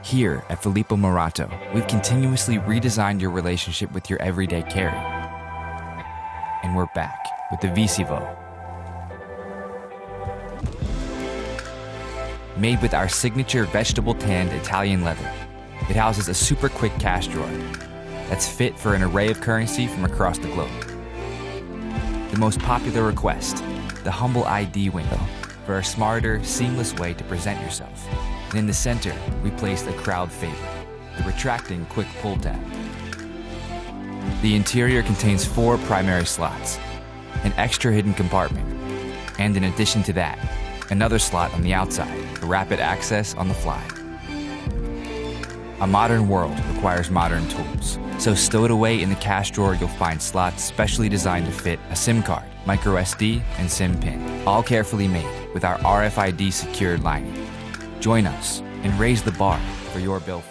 Here at Filippo Morato, we've continuously redesigned your relationship with your everyday carry. And we're back with the Visibo. Made with our signature vegetable-tanned Italian leather, it houses a super quick cash drawer that's fit for an array of currency from across the globe. The most popular request, the humble ID window, for a smarter, seamless way to present yourself. And in the center, we place the crowd favorite, the retracting quick pull tab. The interior contains 4 primary slots, an extra hidden compartment, and in addition to that, another slot on the outside for rapid access on the fly. A modern world requires modern tools, so stowed away in the cash drawer you'll find slots specially designed to fit a SIM card, micro SD, and SIM pin, all carefully made with our RFID secured lining. Join us and raise the bar for your bill.